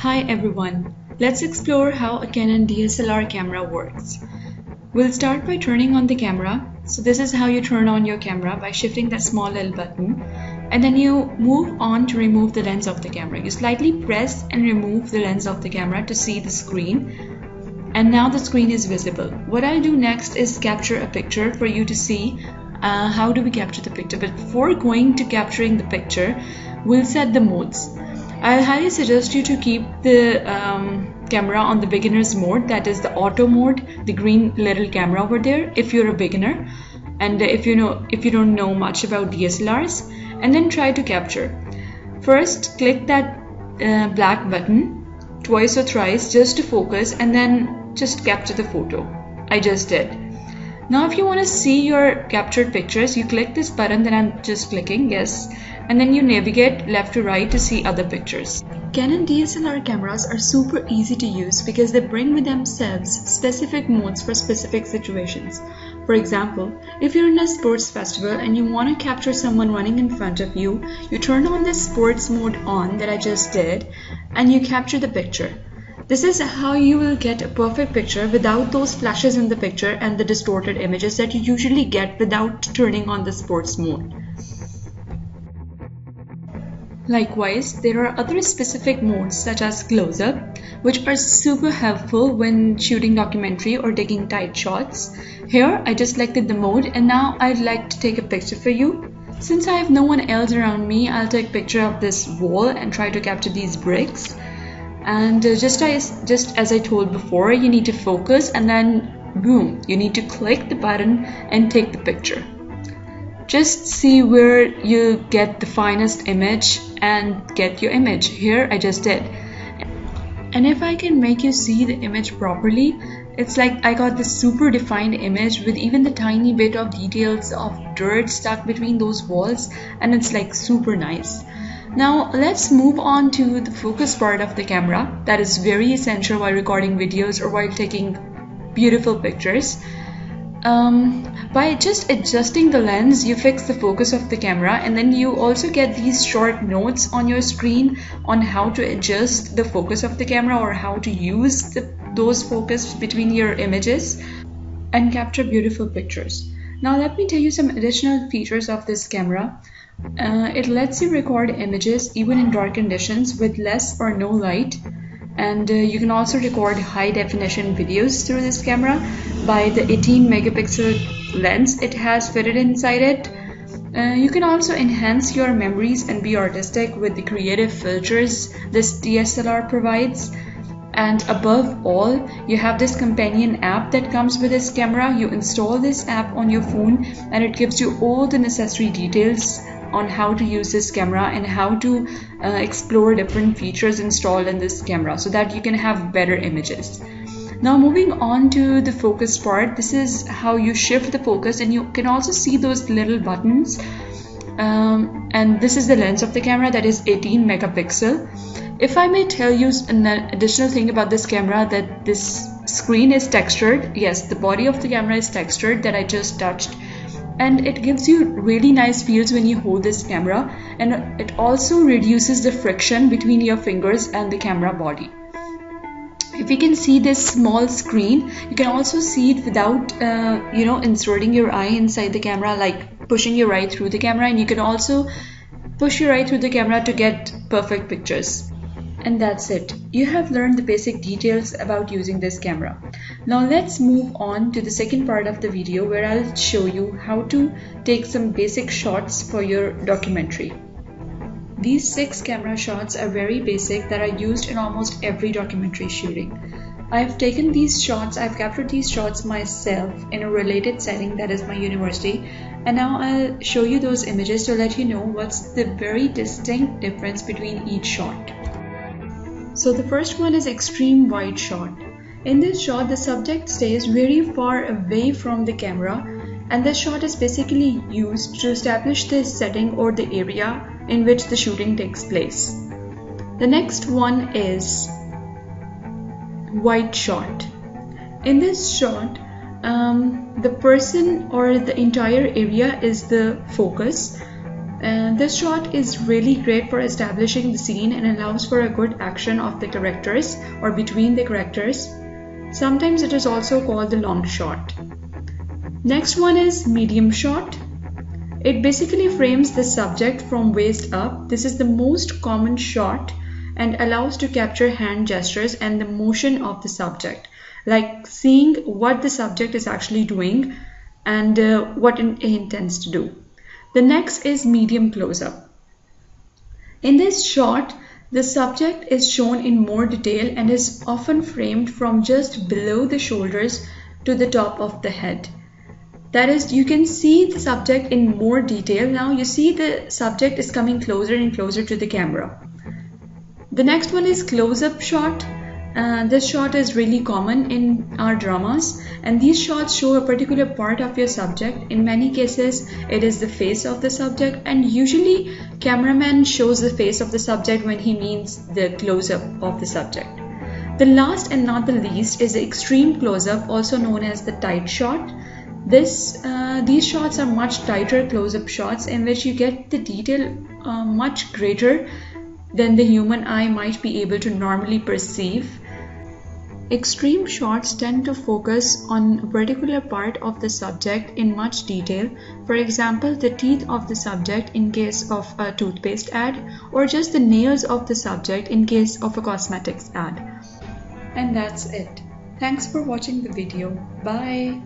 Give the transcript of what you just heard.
Hi everyone, let's explore how a Canon DSLR camera works. We'll start by turning on the camera. So this is how you turn on your camera, by shifting that small little button, and then you move on to remove the lens of the camera. You slightly press and remove the lens of the camera to see the screen, and now the screen is visible. What I'll do next is capture a picture for you to see how do we capture the picture. But before going to capturing the picture, we'll set the modes. I highly suggest you to keep the camera on the beginner's mode, that is the auto mode, the green little camera over there, if you're a beginner and if you don't know much about DSLRs, and then try to capture. First click that black button twice or thrice just to focus, and then just capture the photo. I just did. Now if you want to see your captured pictures, you click this button that I'm just clicking, yes, and then you navigate left to right to see other pictures. Canon DSLR cameras are super easy to use because they bring with themselves specific modes for specific situations. For example, if you're in a sports festival and you want to capture someone running in front of you, you turn on this sports mode on that I just did, and you capture the picture. This is how you will get a perfect picture without those flashes in the picture and the distorted images that you usually get without turning on the sports mode. Likewise, there are other specific modes such as close-up, which are super helpful when shooting documentary or taking tight shots. Here I just selected the mode, and now I'd like to take a picture for you. Since I have no one else around me, I'll take a picture of this wall and try to capture these bricks. And just as I told before, you need to focus, and then boom, you need to click the button and take the picture. Just see where you get the finest image and get your image. Here I just did. And if I can make you see the image properly, it's like I got this super defined image with even the tiny bit of details of dirt stuck between those walls, and it's like super nice. Now let's move on to the focus part of the camera. That is very essential while recording videos or while taking beautiful pictures. By just adjusting the lens, you fix the focus of the camera, and then you also get these short notes on your screen on how to adjust the focus of the camera or how to use those focus between your images and capture beautiful pictures. Now let me tell you some additional features of this camera. It lets you record images even in dark conditions with less or no light. And you can also record high definition videos through this camera by the 18 megapixel lens it has fitted inside it. You can also enhance your memories and be artistic with the creative filters this DSLR provides. And above all, you have this companion app that comes with this camera. You install this app on your phone, and it gives you all the necessary details on how to use this camera and how to explore different features installed in this camera so that you can have better images. Now moving on to the focus part, this is how you shift the focus, and you can also see those little buttons. And this is the lens of the camera, that is 18 megapixel. If I may tell you an additional thing about this camera, that this screen is textured. Yes, the body of the camera is textured that I just touched. And it gives you really nice feels when you hold this camera, and it also reduces the friction between your fingers and the camera body. If you can see this small screen, you can also see it without inserting your eye inside the camera, like pushing your eye through the camera, and you can also push your eye through the camera to get perfect pictures. And that's it. You have learned the basic details about using this camera. Now let's move on to the second part of the video, where I'll show you how to take some basic shots for your documentary. These 6 camera shots are very basic that are used in almost every documentary shooting. I've taken these shots, I've captured these shots myself in a related setting, that is my university, and now I'll show you those images to let you know what's the very distinct difference between each shot. So the first one is extreme wide shot. In this shot, the subject stays very far away from the camera, and this shot is basically used to establish the setting or the area in which the shooting takes place. The next one is wide shot. In this shot, the person or the entire area is the focus, And this shot is really great for establishing the scene and allows for a good action of the characters or between the characters. Sometimes it is also called the long shot. Next one is medium shot. It basically frames the subject from waist up. This is the most common shot and allows to capture hand gestures and the motion of the subject, like seeing what the subject is actually doing and what it intends to do. The next is medium close-up. In this shot, the subject is shown in more detail and is often framed from just below the shoulders to the top of the head. That is, you can see the subject in more detail. Now you see the subject is coming closer and closer to the camera. The next one is close-up shot. This shot is really common in our dramas, and these shots show a particular part of your subject. In many cases, it is the face of the subject, and usually cameraman shows the face of the subject when he means the close-up of the subject. The last and not the least is the extreme close-up, also known as the tight shot. These shots are much tighter close-up shots in which you get the detail much greater than the human eye might be able to normally perceive. Extreme shots tend to focus on a particular part of the subject in much detail. For example, the teeth of the subject in case of a toothpaste ad, or just the nails of the subject in case of a cosmetics ad. And that's it. Thanks for watching the video. Bye.